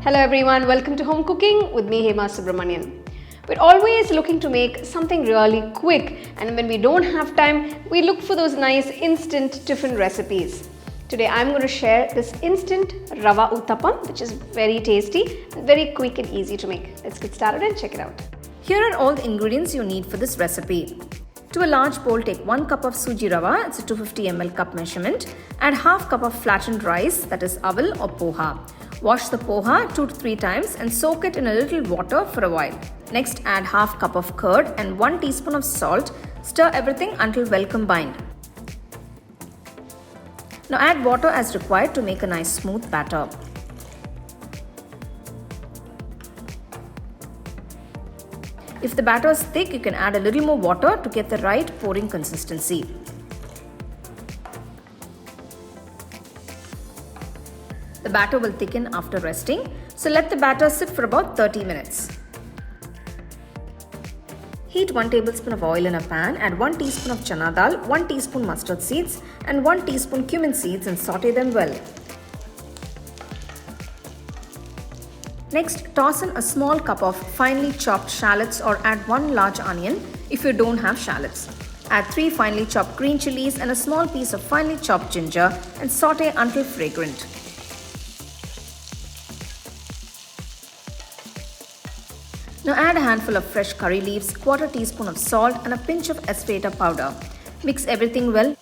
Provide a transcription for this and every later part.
Hello everyone, welcome to Home Cooking with me Hema Subramanian. We're always looking to make something really quick, and when we don't have time, we look for those nice instant tiffin recipes. Today I'm going to share this instant Rava Uttapam, which is very tasty and very quick and easy to make. Let's get started and check it out. Here are all the ingredients you need for this recipe. To a large bowl, take 1 cup of Sooji Rava, it's a 250 ml cup measurement. Add half cup of flattened rice, that is aval or poha. Wash the poha 2 to 3 times and soak it in a little water for a while. Next, add half cup of curd and 1 teaspoon of salt. Stir everything until well combined. Now add water as required to make a nice smooth batter. If the batter is thick, you can add a little more water to get the right pouring consistency. The batter will thicken after resting, so let the batter sit for about 30 minutes. Heat 1 tablespoon of oil in a pan, add 1 teaspoon of chana dal, 1 teaspoon mustard seeds and 1 teaspoon cumin seeds and sauté them well. Next, toss in a small cup of finely chopped shallots or add 1 large onion if you don't have shallots. Add 3 finely chopped green chilies and a small piece of finely chopped ginger and sauté until fragrant. Now add a handful of fresh curry leaves, quarter teaspoon of salt and a pinch of asafoetida powder. Mix everything well.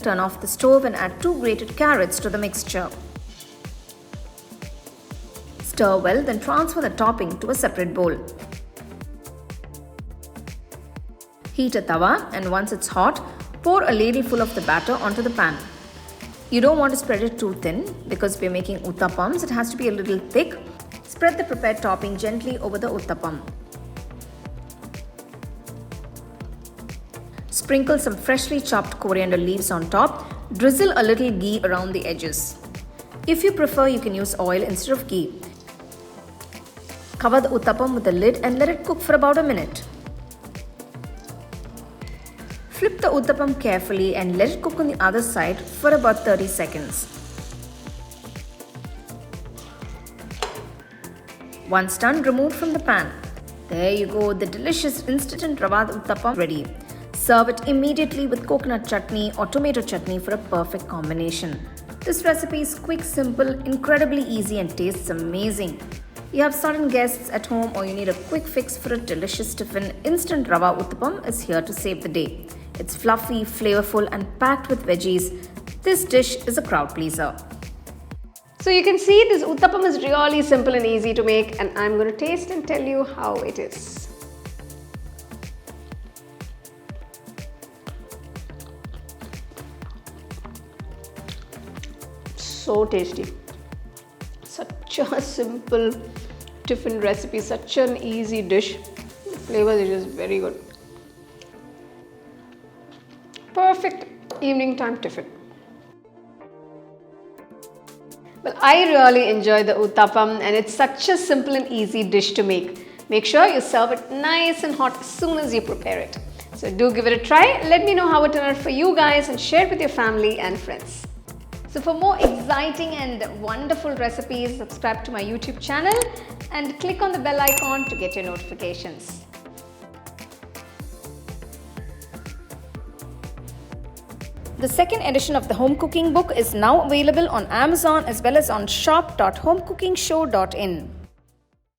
Turn off the stove and add 2 grated carrots to the mixture. Stir well, then transfer the topping to a separate bowl. Heat a tawa and once it's hot, pour a ladleful of the batter onto the pan. You don't want to spread it too thin because we're making uttapams, it has to be a little thick. Spread the prepared topping gently over the uttapam. Sprinkle some freshly chopped coriander leaves on top. Drizzle a little ghee around the edges. If you prefer, you can use oil instead of ghee. Cover the uttapam with a lid and let it cook for about a minute. Flip the uttapam carefully and let it cook on the other side for about 30 seconds. Once done, remove from the pan. There you go, the delicious instant Rava Uttapam ready. Serve it immediately with coconut chutney or tomato chutney for a perfect combination. This recipe is quick, simple, incredibly easy and tastes amazing. You have sudden guests at home or you need a quick fix for a delicious tiffin, instant Rava Uttapam is here to save the day. It's fluffy, flavorful and packed with veggies. This dish is a crowd pleaser. So you can see this Uttapam is really simple and easy to make, and I'm going to taste and tell you how it is. So tasty. Such a simple tiffin recipe, such an easy dish. The flavor is just very good. Perfect evening time tiffin. Well, I really enjoy the Uttapam and it's such a simple and easy dish to make. Make sure you serve it nice and hot as soon as you prepare it. So do give it a try. Let me know how it turned out for you guys and share it with your family and friends. So for more exciting and wonderful recipes, subscribe to my YouTube channel and click on the bell icon to get your notifications. The second edition of the home cooking book is now available on Amazon as well as on shop.homecookingshow.in.